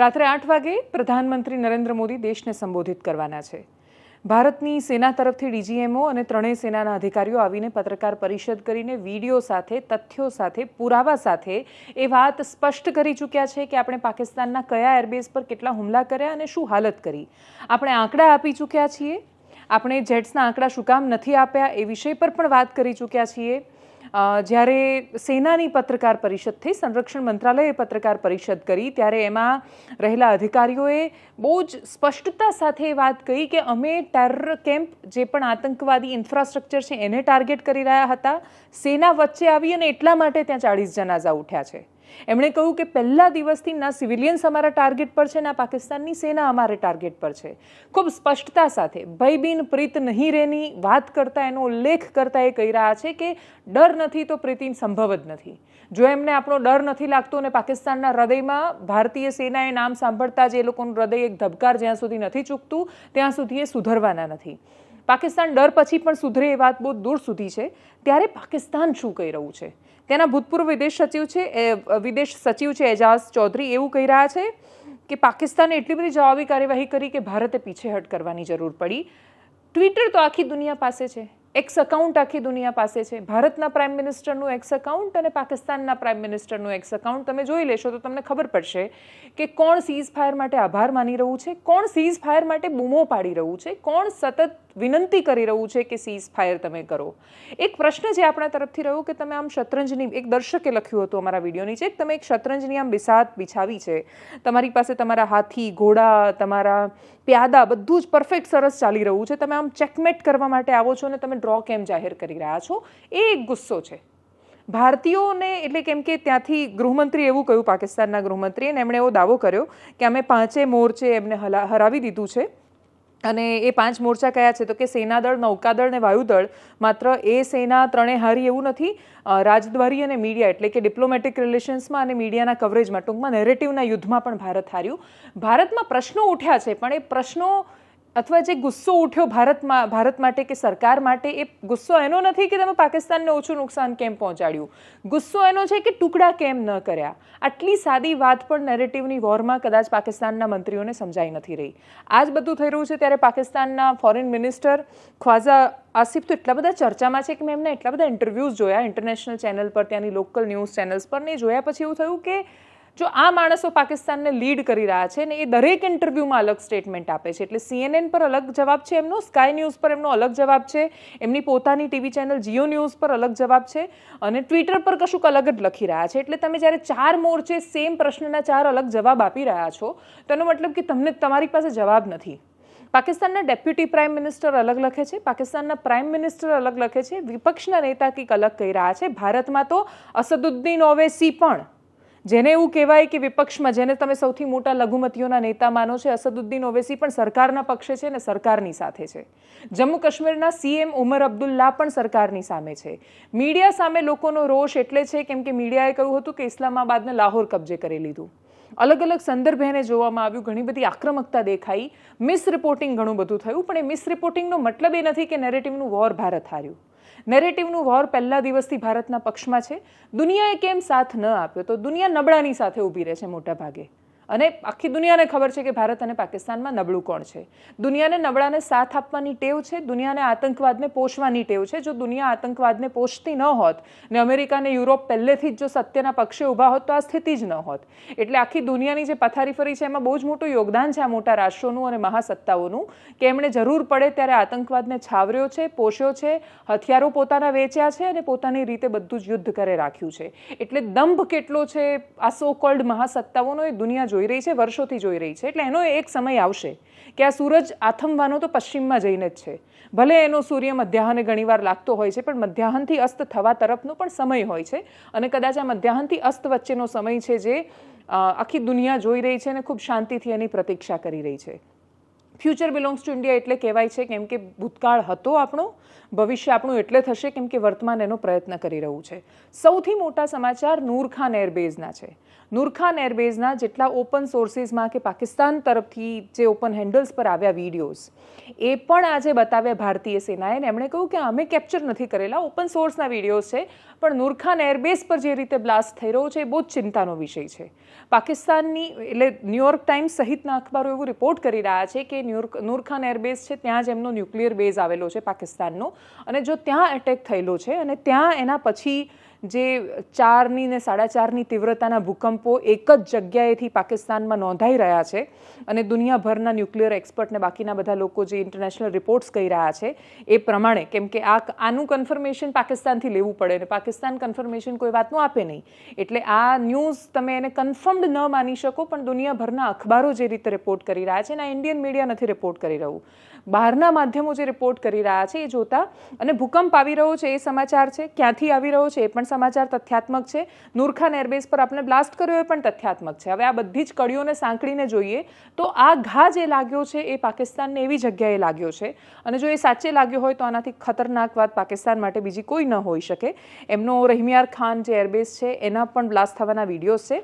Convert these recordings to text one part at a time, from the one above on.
રાત્રે 8 વાગે પ્રધાનમંત્રી નરેન્દ્ર મોદી દેશને સંબોધિત કરવાના છે। ભારતની સેના તરફથી ડીજીએમઓ અને ત્રણેય સેનાના અધિકારીઓ આવીને પત્રકાર પરિષદ કરીને વિડીયો સાથે, તથ્યો સાથે, પુરાવા સાથે એ વાત સ્પષ્ટ કરી ચૂક્યા છે કે આપણે પાકિસ્તાનના કયા એરબેઝ પર કેટલા હુમલા કર્યા અને શું હાલત કરી। આપણે આંકડા આપી ચૂક્યા છીએ। આપણે જેટ્સના આંકડા શું કામ નથી આપ્યા એ વિષય પર પણ વાત કરી ચૂક્યા છીએ। જ્યારે સેનાની પત્રકાર પરિષદ થઈ, સંરક્ષણ મંત્રાલયે પત્રકાર પરિષદ કરી, ત્યારે એમાં રહેલા અધિકારીઓએ બહુ જ સ્પષ્ટતા સાથે વાત કહી કે અમે ટેરર કેમ્પ, જે પણ આતંકવાદી ઇન્ફ્રાસ્ટ્રક્ચર છે, એને ટાર્ગેટ કરી રહ્યા હતા। સેના વચ્ચે આવી અને એટલા માટે ત્યાં 40 જનાઝા ઉઠ્યા છે। એમણે કહ્યું કે પહેલા દિવસથી ના સિવિલિયન્સ અમારા ટાર્ગેટ પર છે, ના પાકિસ્તાનની સેના અમારે ટાર્ગેટ પર છે। ખૂબ સ્પષ્ટતા સાથે ભયબીન પ્રીત નહીં રહેની વાત કરતા, એનો ઉલ્લેખ કરતા એ કહી રહ્યા છે કે ડર નથી તો પ્રીતિ સંભવ જ નથી। જો એમને આપણો ડર નથી લાગતો અને પાકિસ્તાનના હૃદયમાં ભારતીય સેનાએ નામ સાંભળતા જ એ લોકોનું હૃદય એક ધબકાર જ્યાં સુધી નથી ચૂકતું ત્યાં સુધી એ સુધરવાના નથી। પાકિસ્તાન ડર પછી પણ સુધરે એ વાત બહુ દૂર સુધી છે। ત્યારે પાકિસ્તાન શું કહી રહ્યું છે? તેના ભૂતપૂર્વ વિદેશ સચિવ છે એજાઝ ચૌધરી એવું કહી રહ્યા છે કે પાકિસ્તાને એટલી બધી જવાબી કાર્યવાહી કરી કે ભારતે પીછેહટ કરવાની જરૂર પડી। ટ્વિટર તો આખી દુનિયા પાસે છે, એક્સ અકાઉન્ટ આખી દુનિયા પાસે છે। ભારતના પ્રાઇમ મિનિસ્ટરનું એક્સ અકાઉન્ટ અને પાકિસ્તાનના પ્રાઇમ મિનિસ્ટરનું એક્સ અકાઉન્ટ તમે જોઈ લેશો તો તમને ખબર પડશે કે કોણ સીઝ ફાયર માટે આભાર માની રહ્યું છે, કોણ સીઝ ફાયર માટે બૂમો પાડી રહ્યું છે, કોણ સતત વિનંતી કરી રહ્યું છે કે સીઝ ફાયર તમે કરો। એક પ્રશ્ન જે આપણા તરફથી રહ્યો કે તમે આમ શતરંજની, એક દર્શકે લખ્યું હતું અમારા વિડીયો નીચે, તમે એક શતરંજની આમ બિસાત બિછાવી છે, તમારી પાસે તમારા હાથી, ઘોડા, તમારા પ્યાદા બધું જ પરફેક્ટ સરસ ચાલી રહ્યું છે, તમે આમ ચેકમેટ કરવા માટે આવો છો અને તમે ડ્રો કેમ જાહેર કરી રહ્યા છો, એ એક ગુસ્સો છે ભારતીયોને। એટલે કેમ કે ત્યાંથી ગૃહમંત્રી એવું કહ્યું, પાકિસ્તાનના ગૃહમંત્રીએ, અને એમણે એવો દાવો કર્યો કે અમે 5 મોરચે એમને હરાવી દીધું છે। અને એ 5 મોરચા કયા છે? તો કે સેનાદળ, નૌકાદળ અને વાયુદળ। માત્ર એ સેના ત્રણે હારી એવું નથી, રાજદ્વારી અને મીડિયા, એટલે કે ડિપ્લોમેટિક રિલેશન્સમાં અને મીડિયાના કવરેજમાં, ટૂંકમાં નેરેટિવના યુદ્ધમાં પણ ભારત હાર્યું। ભારતમાં પ્રશ્નો ઉઠ્યા છે, પણ એ પ્રશ્નો અથવા જે ગુસ્સો ઉઠ્યો ભારત માટે કે સરકાર માટે, એ ગુસ્સો એનો નથી કે તમે પાકિસ્તાનને ઓછું નુકસાન કેમ પહોંચાડ્યું, ગુસ્સો એનો છે કે ટુકડા કેમ ન કર્યા। આટલી સાદી વાત પણ નેરેટિવની વોરમાં કદાચ પાકિસ્તાનના મંત્રીઓને સમજાઈ નથી રહી। આ જ બધું થઈ રહ્યું છે ત્યારે પાકિસ્તાનના ફોરેન મિનિસ્ટર ખ્વાજા આસિફ તો એટલા બધા ચર્ચામાં છે કે મેં એમના એટલા બધા ઇન્ટરવ્યૂઝ જોયા ઇન્ટરનેશનલ ચેનલ પર, ત્યાંની લોકલ ન્યૂઝ ચેનલ્સ પર, ને જોયા પછી એવું થયું કે જો આ માણસો પાકિસ્તાનને લીડ કરી રહ્યા છે ને એ દરેક ઇન્ટરવ્યૂમાં અલગ સ્ટેટમેન્ટ આપે છે। એટલે CNN પર અલગ જવાબ છે એમનો, સ્કાય ન્યૂઝ પર એમનો અલગ જવાબ છે, એમની પોતાની ટીવી ચેનલ જીઓ ન્યૂઝ પર અલગ જવાબ છે, અને ટ્વિટર પર કશુંક અલગ જ લખી રહ્યા છે। એટલે તમે જ્યારે 4 મોરચે સેમ પ્રશ્નના 4 અલગ જવાબ આપી રહ્યા છો તો એનો મતલબ કે તમારી પાસે જવાબ નથી। પાકિસ્તાનના ડેપ્યુટી પ્રાઇમ મિનિસ્ટર અલગ લખે છે, પાકિસ્તાનના પ્રાઇમ મિનિસ્ટર અલગ લખે છે, વિપક્ષના નેતા કંઈક અલગ કહી રહ્યા છે। ભારતમાં તો અસદુદ્દીન ઓવૈસી પણ, જેને એવું કહેવાય કે વિપક્ષમાં જેને તમે સૌથી મોટા લઘુમતીઓના નેતા માનો છે, અસદુદ્દીન ઓવૈસી પણ સરકારના પક્ષે છે અને સરકારની સાથે છે। જમ્મુ કાશ્મીરના CM ઉમર અબ્દુલ્લા પણ સરકારની સામે છે। મીડિયા સામે લોકોનો રોષ એટલે છે કેમ કે મીડિયાએ કહ્યું હતું કે ઇસ્લામાબાદને લાહોર કબજે કરી લીધું। અલગ અલગ સંદર્ભે એને જોવામાં આવ્યું, ઘણી બધી આક્રમકતા દેખાઈ, મિસ રિપોર્ટિંગ ઘણું બધું થયું, પણ એ મિસ રિપોર્ટિંગનો મતલબ એ નથી કે નેરેટિવનું વોર ભારત હાર્યું। નેરેટિવનું વોર પહેલા દિવસથી ભારતના પક્ષમાં છે। દુનિયાએ કેમ સાથ ન આપ્યો? તો દુનિયા નબળાની સાથે ઊભી રહે છે મોટા ભાગે, અને આખી દુનિયાને ખબર છે કે ભારત અને પાકિસ્તાનમાં નબળું કોણ છે। દુનિયાને નબળાને સાથ આપવાની ટેવ છે, દુનિયાને આતંકવાદને પોષવાની ટેવ છે। જો દુનિયા આતંકવાદને પોષતી ન હોત ને અમેરિકા અને યુરોપ પહેલેથી જ જો સત્યના પક્ષે ઊભા હોત તો આ સ્થિતિ જ ન હોત। એટલે આખી દુનિયાની જે પથારી ફરી છે એમાં બહુ જ મોટું યોગદાન છે આ મોટા રાષ્ટ્રોનું અને મહાસત્તાઓનું, કે એમણે જરૂર પડે ત્યારે આતંકવાદને છાવર્યો છે, પોષ્યો છે, હથિયારો પોતાના વેચ્યા છે અને પોતાની રીતે બધું જ યુદ્ધ કરે રાખ્યું છે। એટલે દંભ કેટલો છે આ સો કોલ્ડ મહાસત્તાઓનો એ દુનિયા જોઈ રહી છે, વર્ષોથી જોઈ રહી છે। એટલે એનો એક સમય આવશે કે આ સૂરજ આથમવાનો તો પશ્ચિમમાં જઈને જ છે। ભલે એનો સૂર્ય મધ્યાહને ઘણીવાર લાગતો હોય છે, પણ મધ્યાહનથી અસ્ત થવા તરફનો પણ સમય હોય છે, અને કદાચ આ મધ્યાહનથી અસ્ત વચ્ચેનો સમય છે જે આખી દુનિયા જોઈ રહી છે અને ખૂબ શાંતિથી એની પ્રતીક્ષા કરી રહી છે। ફ્યુચર બિલોંગ્સ ટુ ઇન્ડિયા એટલે કહેવાય છે કેમ કે ભૂતકાળ હતો આપણો, ભવિષ્ય આપણું એટલે થશે કેમ કે વર્તમાન એનો પ્રયત્ન કરી રહ્યું છે. સૌથી મોટા સમાચાર નૂર ખાન એરબેઝના છે. નૂર ખાન એરબેઝના જેટલા ઓપન સોર્સિસમાં કે પાકિસ્તાન તરફથી જે ઓપન હેન્ડલ્સ પર આવ્યા વિડીયોઝ એ પણ આજે બતાવ્યા ભારતીય સેનાએ. એમણે કહ્યું કે અમે કેપ્ચર નથી કરેલા, ઓપન સોર્સના વિડીયોઝ છે, પણ નૂર ખાન એરબેઝ પર જે રીતે બ્લાસ્ટ થઈ રહ્યો છે એ બહુ જ ચિંતાનો વિષય છે. પાકિસ્તાનની એટલે ન્યૂયોર્ક ટાઈમ્સ સહિતના અખબારો એવું રિપોર્ટ કરી રહ્યા છે કે નૂર ખાન એરબેઝ છે ત્યાં જ એમનો ન્યુક્લિયર બેઝ આવેલો છે પાકિસ્તાનનો, અને જો ત્યાં એટેક થયેલો છે અને ત્યાં એના પછી જે 4ની ને 4.5ની તીવ્રતાના ભૂકંપો એક જ જગ્યાએથી પાકિસ્તાનમાં નોંધાઈ રહ્યા છે, અને દુનિયાભરના ન્યુક્લિયર એક્સપર્ટ ને બાકીના બધા લોકો જે ઇન્ટરનેશનલ રિપોર્ટ્સ કહી રહ્યા છે એ પ્રમાણે, કેમ કે આનું કન્ફર્મેશન પાકિસ્તાનથી લેવું પડે ને પાકિસ્તાન કન્ફર્મેશન કોઈ વાતનું આપે નહીં, એટલે આ ન્યૂઝ તમે એને કન્ફર્મડ ન માની શકો, પણ દુનિયાભરના અખબારો જે રીતે રિપોર્ટ કરી રહ્યા છે ને ઇન્ડિયન મીડિયા નથી રિપોર્ટ કરી રહ્યું, બહારના માધ્યમો જે રિપોર્ટ કરી રહ્યા છે એ જોતા, અને ભૂકંપ આવી રહ્યો છે એ સમાચાર છે, ક્યાંથી આવી રહ્યો છે એ પણ સમાચાર તથ્યાત્મક છે, નૂર ખાન એરબેઝ પર આપણે બ્લાસ્ટ કર્યો એ પણ તથ્યાત્મક છે. હવે આ બધી જ કડીઓને સાંકળીને જોઈએ તો આ ઘા જે લાગ્યો છે એ પાકિસ્તાનને એવી જગ્યાએ લાગ્યો છે, અને જો એ સાચે લાગ્યો હોય તો આનાથી ખતરનાક વાત પાકિસ્તાન માટે બીજી કોઈ ન હોઈ શકે. એમનો રહીમિયાર ખાન જે એરબેઝ છે એના પણ બ્લાસ્ટ થવાના વિડીયોઝ છે.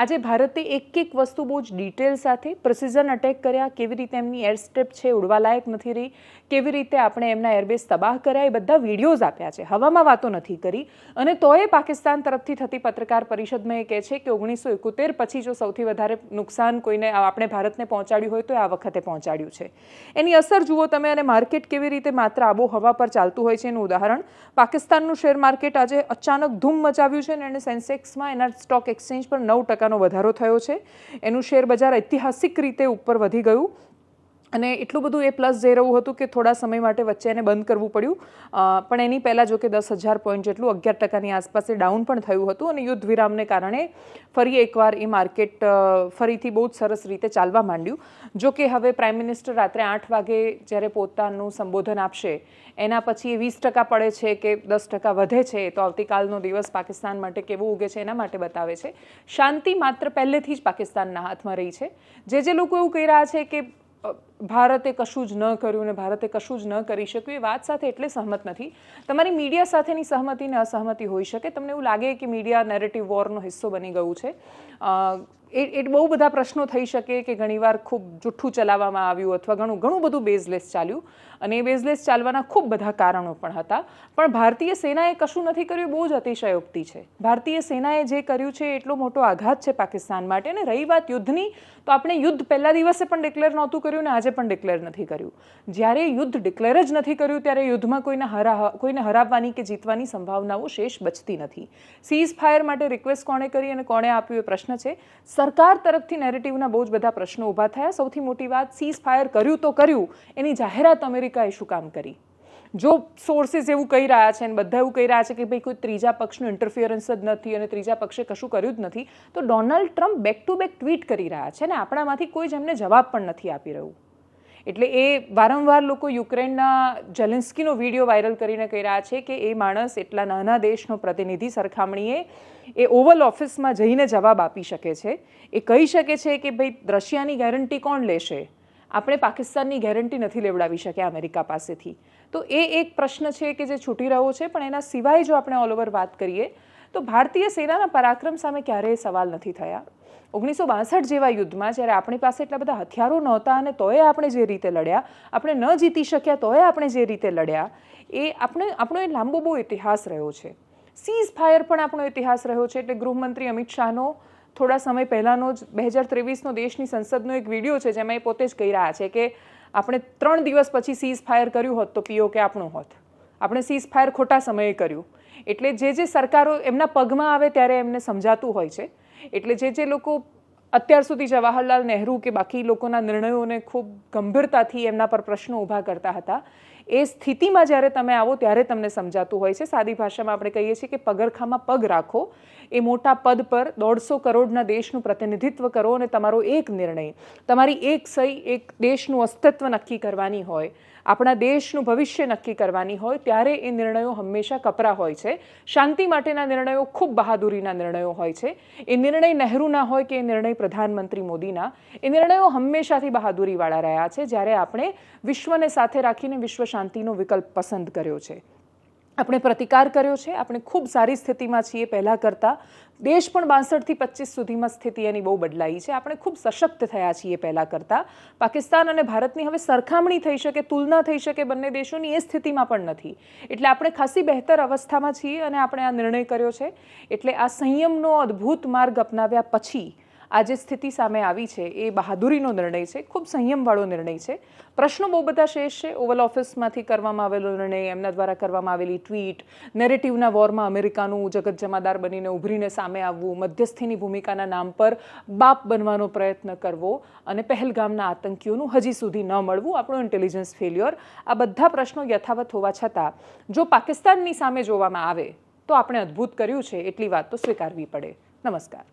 આજે ભારતે એક એક વસ્તુ બહુ જ ડિટેલ સાથે પ્રિસિઝન અટેક કર્યા, કેવી રીતે એમની એર સ્ટ્રીપ છે ઉડવાલાયક નથી રહી, કેવી રીતે આપણે એમના એરબેઝ તબાહ કર્યા, એ બધા વિડીયોઝ આપ્યા છે, હવામાં વાતો નથી કરી. અને તોય પાકિસ્તાન તરફથી થતી પત્રકાર પરિષદમાં એ કહે છે કે 1971 પછી જો સૌથી વધારે નુકસાન કોઈને આપણે ભારતને પહોંચાડ્યું હોય તો આ વખતે પહોંચાડ્યું છે. એની અસર જુઓ તમે, અને માર્કેટ કેવી રીતે માત્ર આબોહવા પર ચાલતું હોય છે એનું ઉદાહરણ, પાકિસ્તાનનું શેર માર્કેટ આજે અચાનક ધૂમ મચાવ્યું છે અને એને સેન્સેક્સમાં એના સ્ટોક એક્સચેન્જ પર 9%નો વધારો થયો છે. એનું શેર બજાર ઐતિહાસિક રીતે ઉપર વધી ગયું, અને એટલું બધું એ પ્લસ જઈ રહ્યું હતું કે થોડા સમય માટે વચ્ચે એને બંધ કરવું પડ્યું, પણ એની પહેલાં જો કે 10,000 પોઈન્ટ જેટલું 11%ની આસપાસ એ ડાઉન પણ થયું હતું, અને યુદ્ધ વિરામને કારણે ફરી એકવાર એ માર્કેટ ફરીથી બહુ જ સરસ રીતે ચાલવા માંડ્યું. જો કે હવે પ્રાઇમ મિનિસ્ટર રાત્રે 8 વાગે જ્યારે પોતાનું સંબોધન આપશે એના પછી એ 20% પડે છે કે 10% વધે છે, તો આવતીકાલનો દિવસ પાકિસ્તાન માટે કેવો ઉગે છે એના માટે બતાવે છે. શાંતિ માત્ર પહેલેથી જ પાકિસ્તાનના હાથમાં રહી છે. જે લોકો એવું કહી રહ્યા છે કે ભારતે કશું જ ન કર્યું ને ભારતે કશું જ ન કરી શક્યું, એ વાત સાથે એટલે સહમત નથી. તમારી મીડિયા સાથેની સહમતિ ને અસહમતિ હોઈ શકે, તમને એવું લાગે કે મીડિયા નેરેટિવ વોરનો હિસ્સો બની ગયું છે, એ બહુ બધા પ્રશ્નો થઈ શકે કે ઘણીવાર ખૂબ જુઠ્ઠું ચલાવવામાં આવ્યું અથવા ઘણું બધું બેઝલેસ ચાલ્યું, અને એ બેઝલેસ ચાલવાના ખૂબ બધા કારણો પણ હતા. પણ ભારતીય સેનાએ કશું નથી કર્યું, બહુ જ અતિશયોક્તિ છે. ભારતીય સેનાએ જે કર્યું છે એટલો મોટો આઘાત છે પાકિસ્તાન માટે. અને રહી વાત યુદ્ધની, તો આપણે યુદ્ધ પહેલા દિવસે પણ ડિક્લેર નહોતું કર્યું ને આજે પણ ડિક્લેર નથી કર્યું. જ્યારે યુદ્ધ ડિક્લેર જ નથી કર્યું ત્યારે યુદ્ધમાં કોઈને હરાવવાની કે જીતવાની સંભાવનાઓ શેષ બચતી નથી. સીઝ ફાયર માટે રિક્વેસ્ટ કોણે કરી અને કોણે આપ્યું એ પ્રશ્ન છે. સરકાર તરફથી નેરેટિવના બહુ જ બધા પ્રશ્નો ઊભા થયા. સૌથી મોટી વાત, સીઝ ફાયર કર્યું તો કર્યું, એની જાહેરાત અમેરિકાએ શું કામ કરી? જો સોર્સિસ એવું કહી રહ્યા છે અને બધા એવું કહી રહ્યા છે કે ભાઈ કોઈ ત્રીજા પક્ષનું ઇન્ટરફિયરન્સ જ નથી અને ત્રીજા પક્ષે કશું કર્યું જ નથી, તો Donald Trump back to back tweet કરી રહ્યા છે અને આપણામાંથી કોઈ જ એમને જવાબ પણ નથી આપી રહ્યું. એટલે એ વારંવાર લોકો યુક્રેનના ઝેલેન્સ્કીનો વિડીયો વાયરલ કરીને કહી રહ્યા છે કે એ માણસ એટલા નાના દેશનો પ્રતિનિધિ સરખામણીએ એ ઓવલ ઓફિસમાં જઈને જવાબ આપી શકે છે. એ કહી શકે છે કે ભાઈ રશિયાની ગેરંટી કોણ લેશે, આપણે પાકિસ્તાનની ગેરંટી નથી લેવડાવી શક્યા અમેરિકા પાસેથી. તો એ એક પ્રશ્ન છે કે જે છૂટી રહ્યો છે. પણ એના સિવાય જો આપણે ઓલ ઓવર વાત કરીએ તો ભારતીય સેનાના પરાક્રમ સામે ક્યારેય સવાલ નથી થયા. 1962 જેવા યુદ્ધમાં જ્યારે આપણી પાસે એટલા બધા હથિયારો નહોતા અને તોય આપણે જે રીતે લડ્યા, આપણે ન જીતી શક્યા તોય આપણે જે રીતે લડ્યા, એ આપણો એ લાંબો બહુ ઇતિહાસ રહ્યો છે. સીઝ ફાયર પણ આપણો ઇતિહાસ રહ્યો છે. એટલે ગૃહમંત્રી અમિત શાહનો થોડા સમય પહેલાંનો જ 2023નો દેશની સંસદનો એક વિડીયો છે જેમાં એ પોતે જ કહી રહ્યા છે કે આપણે 3 દિવસ પછી સીઝ ફાયર કર્યું હોત તો પીઓકે આપણું હોત, આપણે સીઝ ફાયર ખોટા સમયે કર્યું. એટલે જે સરકારો એમના પગમાં આવે ત્યારે એમને સમજાતું હોય છે. એટલે જે લોકો અત્યાર સુધી જવાહરલાલ નહેરુ કે બાકી લોકોના નિર્ણયોને ખૂબ ગંભીરતાથી એમના પર પ્રશ્નો ઊભા કરતા હતા, એ સ્થિતિમાં જ્યારે તમે આવો ત્યારે તમને સમજાતું હોય છે. સાદી ભાષામાં આપણે કહીએ છીએ કે પગરખામાં પગ રાખો. એ મોટા પદ પર 150 કરોડના દેશનું પ્રતિનિધિત્વ કરો અને તમારો એક નિર્ણય, તમારી એક સહી એક દેશનું અસ્તિત્વ નક્કી કરવાની હોય. આપણા દેશનું ભવિષ્ય નક્કી કરવાની હોય ત્યારે એ નિર્ણયો હંમેશા કપરા હોય છે. શાંતિ માટેના નિર્ણયો ખૂબ બહાદુરીના નિર્ણયો હોય છે. એ નિર્ણય નહેરુના હોય કે એ નિર્ણય પ્રધાનમંત્રી મોદીના, એ નિર્ણયો હંમેશાથી બહાદુરીવાળા રહ્યા છે. જ્યારે આપણે વિશ્વને સાથે રાખીને વિશ્વ શાંતિનો વિકલ્પ પસંદ કર્યો છે, આપણે પ્રતિકાર કર્યો છે. આપણે ખૂબ સારી સ્થિતિમાં છીએ પહેલાં કરતાં. દેશ પણ 62થી 25 સુધીમાં સ્થિતિ એની બહુ બદલાઈ છે. આપણે ખૂબ સશક્ત થયા છીએ પહેલાં કરતાં. પાકિસ્તાન અને ભારતની હવે સરખામણી થઈ શકે, તુલના થઈ શકે બંને દેશોની, એ સ્થિતિમાં પણ નથી. એટલે આપણે ખાસી બહેતર અવસ્થામાં છીએ અને આપણે આ નિર્ણય કર્યો છે. એટલે આ સંયમનો અદ્ભુત માર્ગ અપનાવ્યા પછી આ જે સ્થિતિ સામે આવી છે એ બહાદુરીનો નિર્ણય છે, ખૂબ સંયમવાળો નિર્ણય છે. પ્રશ્નો બહુ બધા શેષ છે. ઓવલ ઓફિસમાંથી કરવામાં આવેલો નિર્ણય, એમના દ્વારા કરવામાં આવેલી ટ્વીટ, નેરેટિવના વોરમાં અમેરિકાનું જગત જમાદાર બનીને ઉભરીને સામે આવવું, મધ્યસ્થીની ભૂમિકાના નામ પર બાપ બનવાનો પ્રયત્ન કરવો અને પહેલગામના આતંકીઓનું હજી સુધી ન મળવું, આપણું ઇન્ટેલિજન્સ ફેલ્યોર, આ બધા પ્રશ્નો યથાવત હોવા છતાં જો પાકિસ્તાનની સામે જોવામાં આવે તો આપણે અદ્ભુત કર્યું છે એટલી વાત તો સ્વીકારવી પડે. નમસ્કાર.